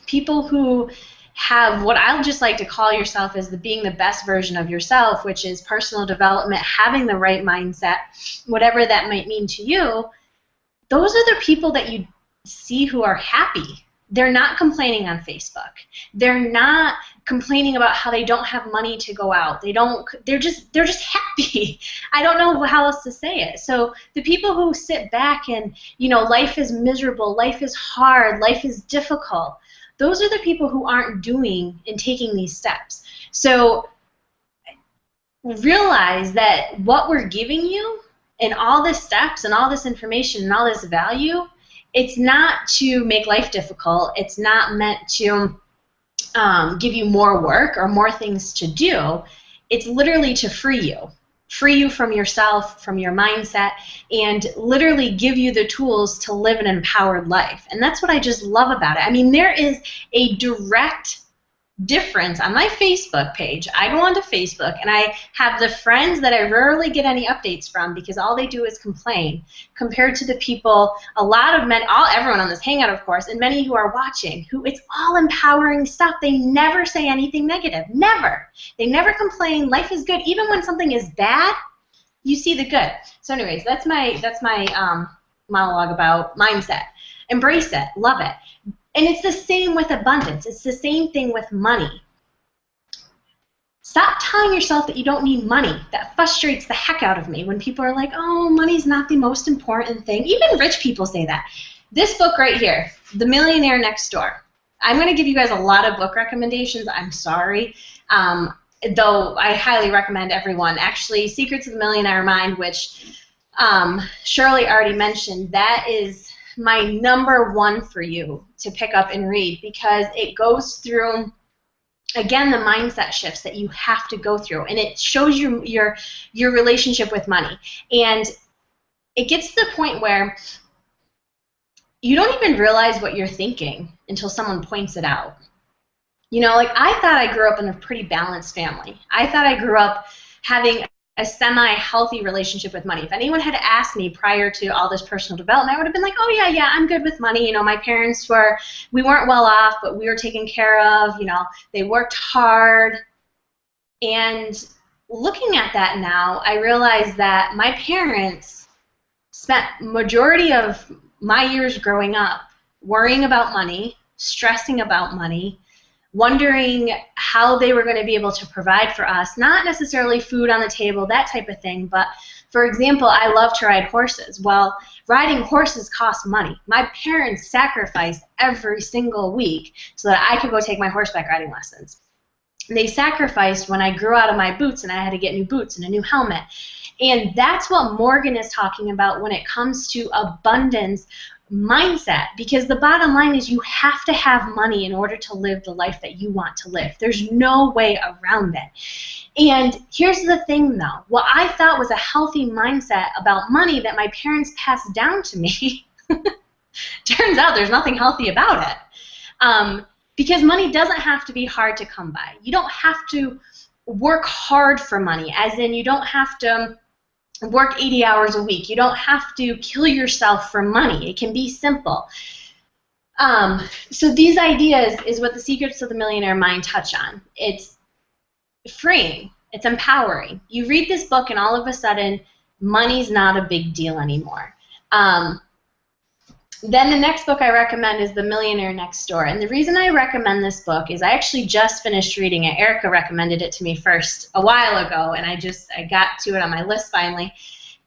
people who have what I'll just like to call yourself as being the best version of yourself, which is personal development, having the right mindset, whatever that might mean to you, those are the people that you see who are happy. They're not complaining on Facebook. They're not complaining about how they don't have money to go out. They're just happy. I don't know how else to say it. So the people who sit back and, you know, life is miserable, life is hard, life is difficult, those are the people who aren't doing and taking these steps. So realize that what we're giving you and all the steps and all this information and all this value, it's not to make life difficult. It's not meant to give you more work or more things to do. It's literally to free you from yourself, from your mindset, and literally give you the tools to live an empowered life. And that's what I just love about it. I mean, there is a direct difference on my Facebook page. I go onto Facebook and I have the friends that I rarely get any updates from because all they do is complain, compared to the people, a lot of men, everyone on this hangout, of course, and many who are watching, who it's all empowering stuff. They never say anything negative. Never. They never complain. Life is good. Even when something is bad, you see the good. So anyways, that's my monologue about mindset. Embrace it. Love it. And it's the same with abundance. It's the same thing with money. Stop telling yourself that you don't need money. That frustrates the heck out of me when people are like, oh, money's not the most important thing. Even rich people say that. This book right here, The Millionaire Next Door. I'm going to give you guys a lot of book recommendations. I'm sorry. Though I highly recommend everyone. Actually, Secrets of the Millionaire Mind, which Shirley already mentioned, that is my number one for you to pick up and read, because it goes through, again, the mindset shifts that you have to go through, and it shows you your relationship with money. And it gets to the point where you don't even realize what you're thinking until someone points it out. You know, like, I thought I grew up in a pretty balanced family. I thought I grew up having a semi-healthy relationship with money. If anyone had asked me prior to all this personal development, I would have been like, oh, yeah, I'm good with money. You know, my parents we weren't well off, but we were taken care of. You know, they worked hard. And looking at that now, I realize that my parents spent majority of my years growing up worrying about money, stressing about money, wondering how they were going to be able to provide for us, not necessarily food on the table, that type of thing, but for example, I love to ride horses. Well, riding horses costs money. My parents sacrificed every single week so that I could go take my horseback riding lessons. They sacrificed when I grew out of my boots and I had to get new boots and a new helmet. And that's what Morgan is talking about when it comes to abundance mindset, because the bottom line is you have to have money in order to live the life that you want to live. There's no way around it. And here's the thing, though. What I thought was a healthy mindset about money that my parents passed down to me, turns out there's nothing healthy about it. Because money doesn't have to be hard to come by. You don't have to work hard for money, as in you don't have to work 80 hours a week. You don't have to kill yourself for money. It can be simple. So these ideas is what the Secrets of the Millionaire Mind touch on. It's freeing. It's empowering. You read this book and all of a sudden money's not a big deal anymore. Then the next book I recommend is The Millionaire Next Door. And the reason I recommend this book is I actually just finished reading it. Erica recommended it to me first a while ago, and I got to it on my list finally.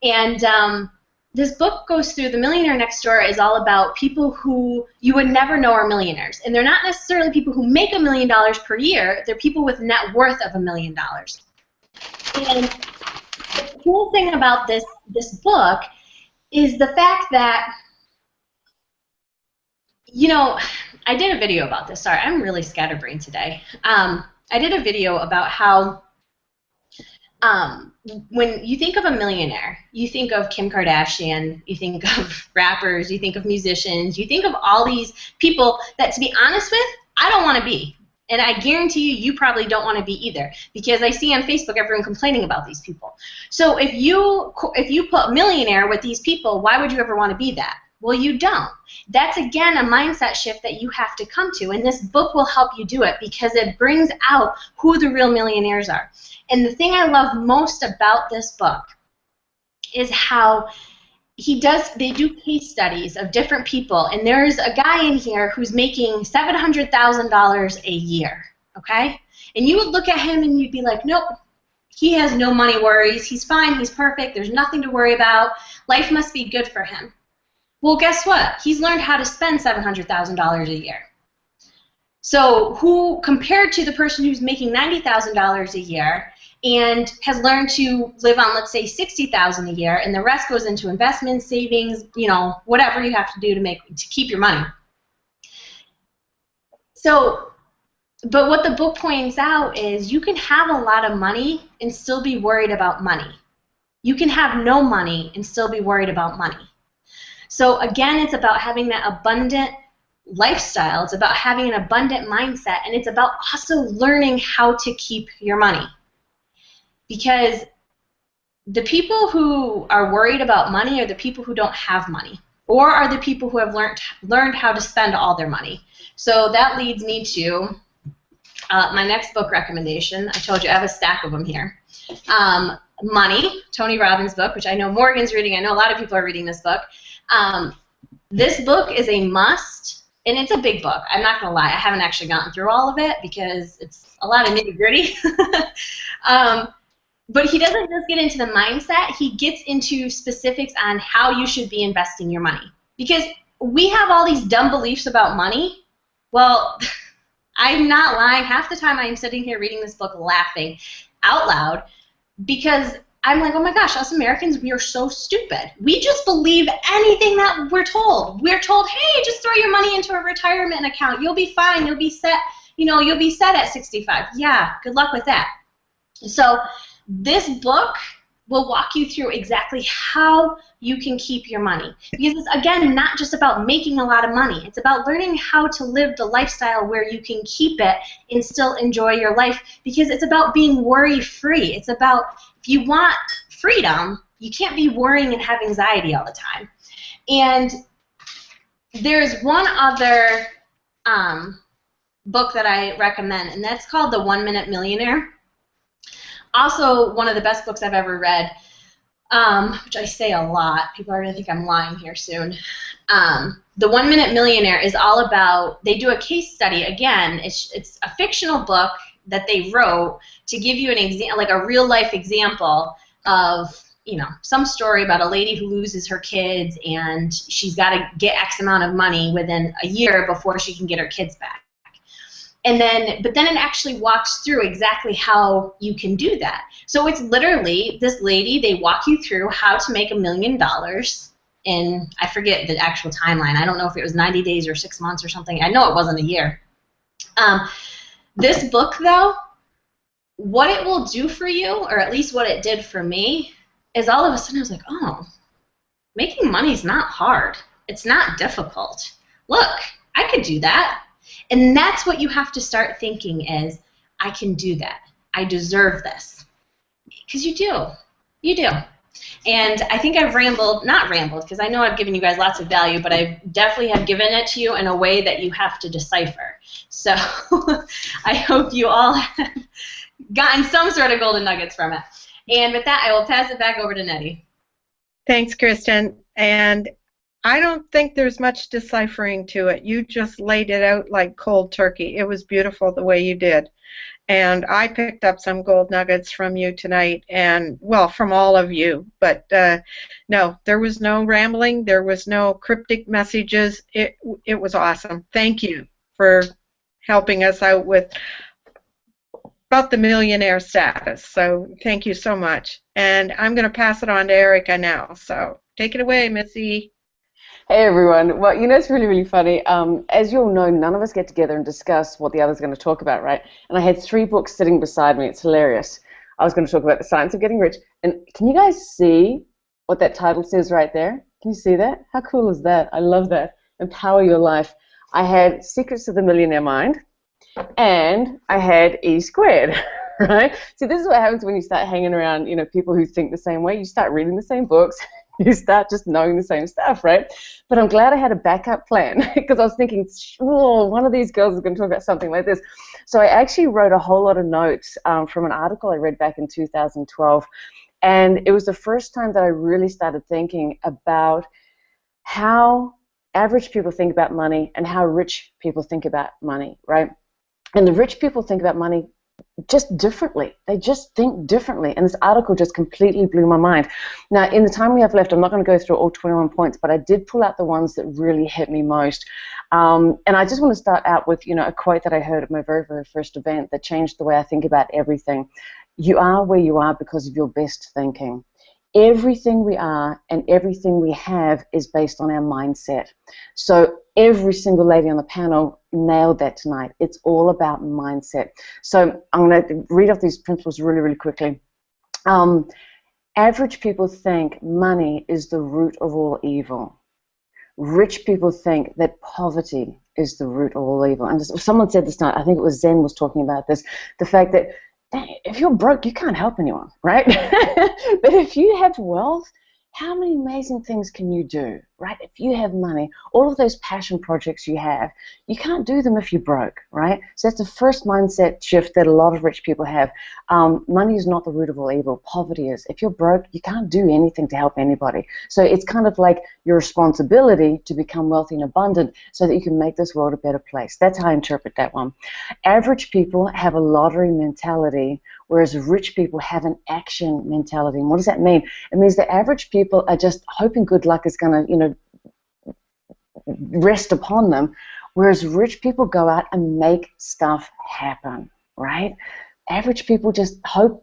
And this book goes through, The Millionaire Next Door is all about people who you would never know are millionaires. And they're not necessarily people who make $1 million per year. They're people with net worth of $1 million. And the cool thing about this book is the fact that, you know, I did a video about this. Sorry, I'm really scatterbrained today. I did a video about how when you think of a millionaire, you think of Kim Kardashian, you think of rappers, you think of musicians, you think of all these people that, to be honest with, I don't want to be. And I guarantee you probably don't want to be either, because I see on Facebook everyone complaining about these people. So if you put millionaire with these people, why would you ever want to be that? Well, you don't. That's, again, a mindset shift that you have to come to, and this book will help you do it because it brings out who the real millionaires are. And the thing I love most about this book is how they do case studies of different people, and there's a guy in here who's making $700,000 a year, okay? And you would look at him and you'd be like, nope, he has no money worries, he's fine, he's perfect, there's nothing to worry about, life must be good for him. Well, guess what? He's learned how to spend $700,000 a year. So who, compared to the person who's making $90,000 a year and has learned to live on, let's say, $60,000 a year, and the rest goes into investments, savings, you know, whatever you have to do to keep your money. So, but what the book points out is you can have a lot of money and still be worried about money. You can have no money and still be worried about money. So again, it's about having that abundant lifestyle. It's about having an abundant mindset, and it's about also learning how to keep your money. Because the people who are worried about money are the people who don't have money, or are the people who have learned how to spend all their money. So that leads me to my next book recommendation. I told you I have a stack of them here. Money, Tony Robbins' book, which I know Morgan's reading. I know a lot of people are reading this book. This book is a must, and it's a big book. I'm not going to lie. I haven't actually gotten through all of it because it's a lot of nitty-gritty. But he doesn't just get into the mindset. He gets into specifics on how you should be investing your money. Because we have all these dumb beliefs about money. Well, I'm not lying. Half the time I'm sitting here reading this book laughing out loud because I'm like, oh my gosh, us Americans, we are so stupid. We just believe anything that we're told. We're told, hey, just throw your money into a retirement account. You'll be fine. You'll be set. You'll be set at 65. Yeah, good luck with that. So this book will walk you through exactly how you can keep your money. Because it's, again, not just about making a lot of money. It's about learning how to live the lifestyle where you can keep it and still enjoy your life, because it's about being worry-free. It's about, if you want freedom, you can't be worrying and have anxiety all the time. And there's one other book that I recommend, and that's called The 1 Minute Millionaire. Also, one of the best books I've ever read, which I say a lot. People are going to think I'm lying here soon. The 1 Minute Millionaire is all about, they do a case study. Again, it's a fictional book that they wrote to give you an example, like a real life example of, some story about a lady who loses her kids and she's got to get X amount of money within a year before she can get her kids back. But then it actually walks through exactly how you can do that. So it's literally this lady, they walk you through how to make $1 million in, I forget the actual timeline. I don't know if it was 90 days or 6 months or something. I know it wasn't a year. This book, though, what it will do for you, or at least what it did for me, is all of a sudden I was like, oh, making money is not hard. It's not difficult. Look, I could do that. And that's what you have to start thinking is, I can do that. I deserve this. Because you do. You do. And I think I've not rambled, because I know I've given you guys lots of value, but I definitely have given it to you in a way that you have to decipher. So I hope you all have gotten some sort of golden nuggets from it. And with that, I will pass it back over to Nettie. Thanks, Kristen. And I don't think there's much deciphering to it. You just laid it out like cold turkey. It was beautiful the way you did. And I picked up some gold nuggets from you tonight, and, well, from all of you. But, no, there was no rambling. There was no cryptic messages. It was awesome. Thank you for helping us out with about the millionaire status. So thank you so much. And I'm going to pass it on to Erica now. So take it away, Missy. Hey everyone. Well, it's really, really funny. As you all know, none of us get together and discuss what the other's going to talk about, right? And I had 3 books sitting beside me. It's hilarious. I was going to talk about The Science of Getting Rich. And can you guys see what that title says right there? Can you see that? How cool is that? I love that. Empower Your Life. I had Secrets of the Millionaire Mind, and I had E Squared, right? So this is what happens when you start hanging around, people who think the same way. You start reading the same books. You start just knowing the same stuff, right? But I'm glad I had a backup plan, because I was thinking, one of these girls is going to talk about something like this. So I actually wrote a whole lot of notes from an article I read back in 2012, and it was the first time that I really started thinking about how average people think about money and how rich people think about money, right? And the rich people think about money just differently. They just think differently. And this article just completely blew my mind. Now, in the time we have left, I'm not going to go through all 21 points, but I did pull out the ones that really hit me most. And I just want to start out with, a quote that I heard at my very, very first event that changed the way I think about everything. You are where you are because of your best thinking. Everything we are and everything we have is based on our mindset. So every single lady on the panel nailed that tonight. It's all about mindset. So I'm going to read off these principles really, really quickly. Average people think money is the root of all evil. Rich people think that poverty is the root of all evil. And someone said this night, I think it was Zen was talking about this, the fact that if you're broke, you can't help anyone, right? But if you have wealth, how many amazing things can you do, right? If you have money, all of those passion projects you have, you can't do them if you're broke, right? So that's the first mindset shift that a lot of rich people have. Money is not the root of all evil. Poverty is. If you're broke, you can't do anything to help anybody. So it's kind of like your responsibility to become wealthy and abundant so that you can make this world a better place. That's how I interpret that one. Average people have a lottery mentality, whereas rich people have an action mentality. And what does that mean? It means that average people are just hoping good luck is going to, rest upon them, whereas rich people go out and make stuff happen, right? Average people just hope,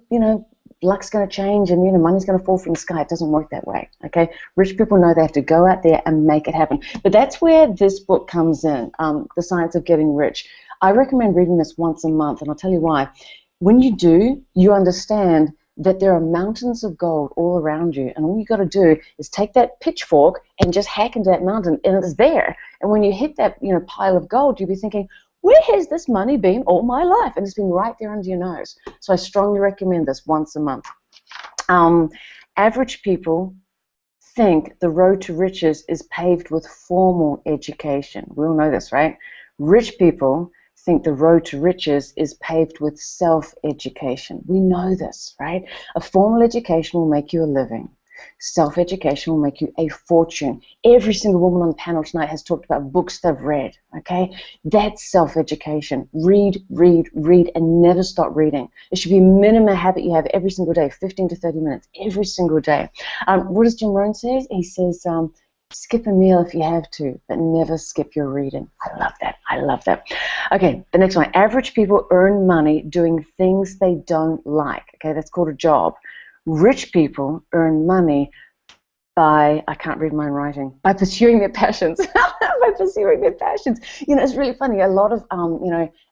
luck's going to change and, money's going to fall from the sky. It doesn't work that way, okay? Rich people know they have to go out there and make it happen. But that's where this book comes in, The Science of Getting Rich. I recommend reading this once a month, and I'll tell you why. When you do, you understand that there are mountains of gold all around you, and all you got to do is take that pitchfork and just hack into that mountain, and it's there. And when you hit that pile of gold, you'll be thinking, where has this money been all my life? And it's been right there under your nose. So I strongly recommend this once a month. Average people think the road to riches is paved with formal education. We all know this, right? Rich people think the road to riches is paved with self-education. We know this, right? A formal education will make you a living. Self-education will make you a fortune. Every single woman on the panel tonight has talked about books they've read, okay? That's self-education. Read, read, read, and never stop reading. It should be a minimum habit you have every single day, 15 to 30 minutes, every single day. What does Jim Rohn say? He says, skip a meal if you have to, but never skip your reading. I love that. I love that. Okay, the next one. Average people earn money doing things they don't like. Okay, that's called a job. Rich people earn money by, I can't read my own writing, by pursuing their passions. By pursuing their passions. It's really funny. A lot of,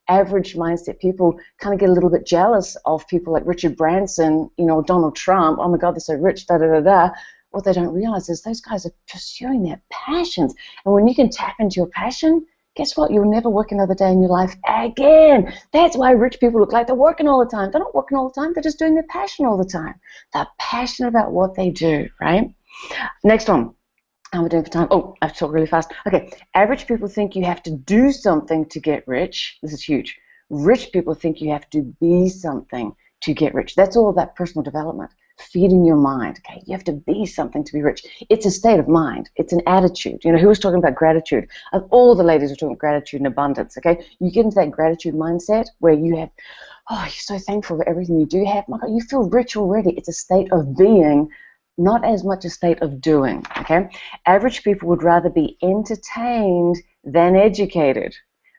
average mindset people kind of get a little bit jealous of people like Richard Branson, Donald Trump. Oh my God, they're so rich, da da da da. What they don't realize is those guys are pursuing their passions. And when you can tap into your passion, guess what? You'll never work another day in your life again. That's why rich people look like they're working all the time. They're not working all the time. They're just doing their passion all the time. They're passionate about what they do, right? Next one. How am I doing for time? Oh, I have to talk really fast. Okay. Average people think you have to do something to get rich. This is huge. Rich people think you have to be something to get rich. That's all about personal development. Feeding your mind, okay? You have to be something to be rich. It's a state of mind. It's an attitude. Who was talking about gratitude? All the ladies were talking about gratitude and abundance, okay? You get into that gratitude mindset where you have, you're so thankful for everything you do have. My God, you feel rich already. It's a state of being, not as much a state of doing, okay? Average people would rather be entertained than educated.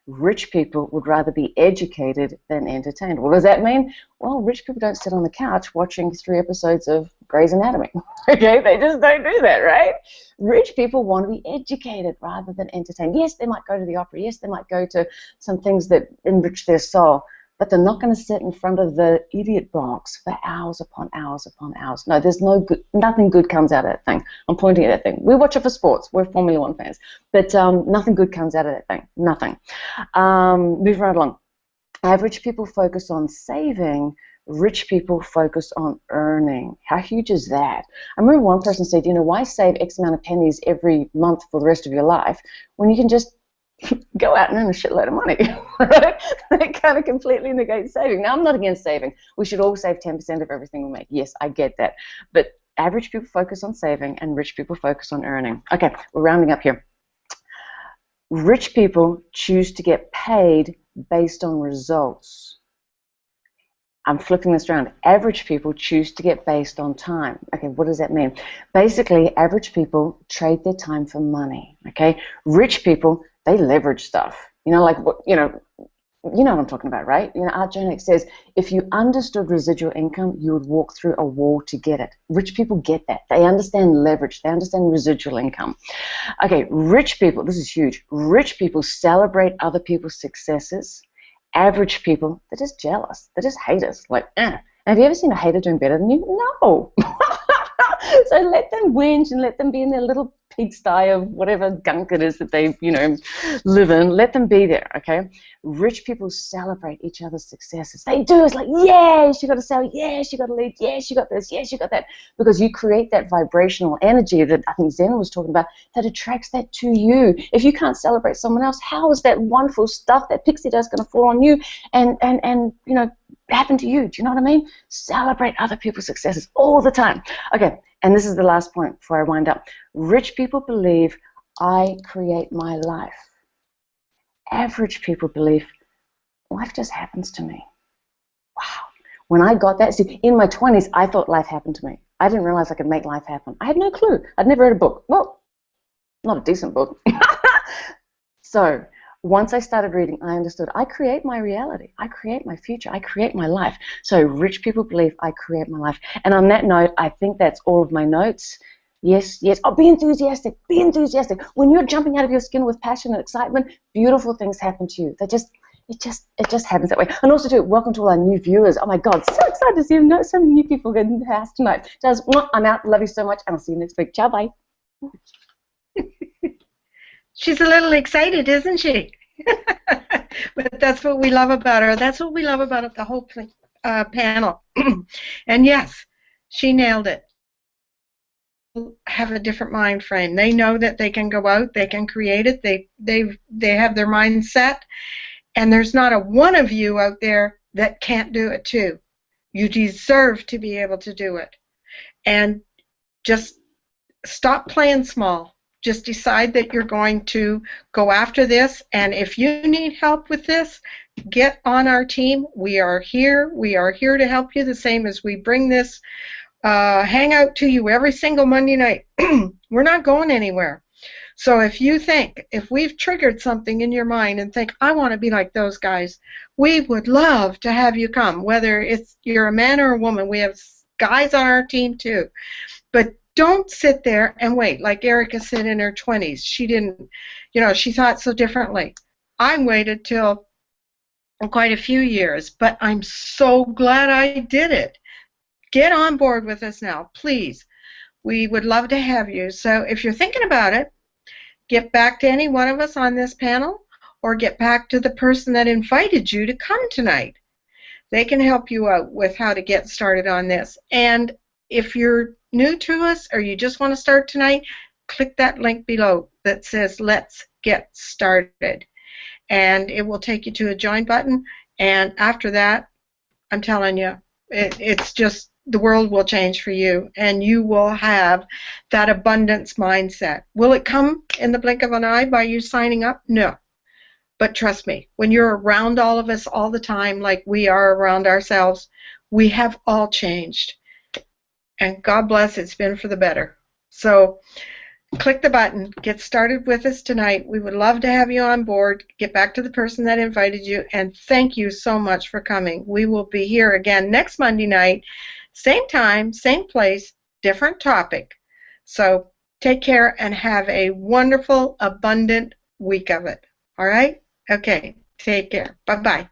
Rich people would rather be educated than entertained. What does that mean? Well, rich people don't sit on the couch watching 3 episodes of Grey's Anatomy. Okay, they just don't do that, right? Rich people want to be educated rather than entertained. Yes, they might go to the opera. Yes, they might go to some things that enrich their soul, but they're not going to sit in front of the idiot box for hours upon hours upon hours. No, there's nothing good comes out of that thing. I'm pointing at that thing. We watch it for sports. We're Formula One fans. But nothing good comes out of that thing. Nothing. Moving right along. Average people focus on saving. Rich people focus on earning. How huge is that? I remember one person said, why save X amount of pennies every month for the rest of your life when you can just go out and earn a shitload of money, right? That kind of completely negates saving. Now, I'm not against saving. We should all save 10% of everything we make. Yes, I get that. But average people focus on saving and rich people focus on earning. Okay, we're rounding up here. Rich people choose to get paid based on results. I'm flipping this around. Average people choose to get based on time. Okay, what does that mean? Basically, average people trade their time for money. Okay, rich people, they leverage stuff. Like what what I'm talking about, right? Art Janik says, if you understood residual income, you would walk through a wall to get it. Rich people get that. They understand leverage. They understand residual income. Okay, rich people, this is huge. Rich people celebrate other people's successes. Average people, they're just jealous. They're just haters. Like, Have you ever seen a hater doing better than you? No. So let them whinge and let them be in their little pigsty of whatever gunk it is that they, live in. Let them be there, okay? Rich people celebrate each other's successes. They do. It's like, yeah, she got to sell. Yeah, she got to lead. Yeah, she got this. Yeah, she got that. Because you create that vibrational energy that I think Zen was talking about that attracts that to you. If you can't celebrate someone else, how is that wonderful stuff, that pixie dust, going to fall on you and happen to you? Do you know what I mean? Celebrate other people's successes all the time. Okay, and this is the last point before I wind up. Rich people believe I create my life. Average people believe life just happens to me. Wow. When I got that, see, in my 20s, I thought life happened to me. I didn't realize I could make life happen. I had no clue. I'd never read a book. Well, not a decent book. So once I started reading, I understood I create my reality. I create my future. I create my life. So rich people believe I create my life. And on that note, I think that's all of my notes. Yes, yes. Oh, be enthusiastic. Be enthusiastic. When you're jumping out of your skin with passion and excitement, beautiful things happen to you. It just happens that way. And also, too, welcome to all our new viewers. Oh my God, so excited to see so many new people in the house tonight. I'm out. Love you so much, and I'll see you next week. Ciao, bye. She's a little excited, isn't she? But that's what we love about her. That's what we love about the whole panel. And yes, she nailed it. Have a different mind frame. They know that they can go out, they can create it. They have their mind set, and there's not a one of you out there that can't do it too. You deserve to be able to do it. And just stop playing small. Just decide that you're going to go after this, and if you need help with this, get on our team. We are here. We are here to help you, the same as we bring this hangout to you every single Monday night. We're not going anywhere. So if we've triggered something in your mind and think, I want to be like those guys, we would love to have you come, whether you're a man or a woman. We have guys on our team too. But don't sit there and wait. Like Erica said in her 20s, she didn't, she thought so differently. I waited till quite a few years, but I'm so glad I did it. Get on board with us now, please. We would love to have you. So if you're thinking about it, get back to any one of us on this panel, or get back to the person that invited you to come tonight. They can help you out with how to get started on this. And if you're new to us or you just want to start tonight, click that link below that says Let's Get Started. And it will take you to a join button. And after that, I'm telling you, it's just, the world will change for you, and you will have that abundance mindset. Will it come in the blink of an eye by you signing up? No. But trust me, when you're around all of us all the time, like we are around ourselves, we have all changed. And God bless, it's been for the better. So click the button, get started with us tonight. We would love to have you on board. Get back to the person that invited you, and thank you so much for coming. We will be here again next Monday night, same time, same place, different topic. So take care and have a wonderful, abundant week of it. All right? Okay, take care. Bye-bye.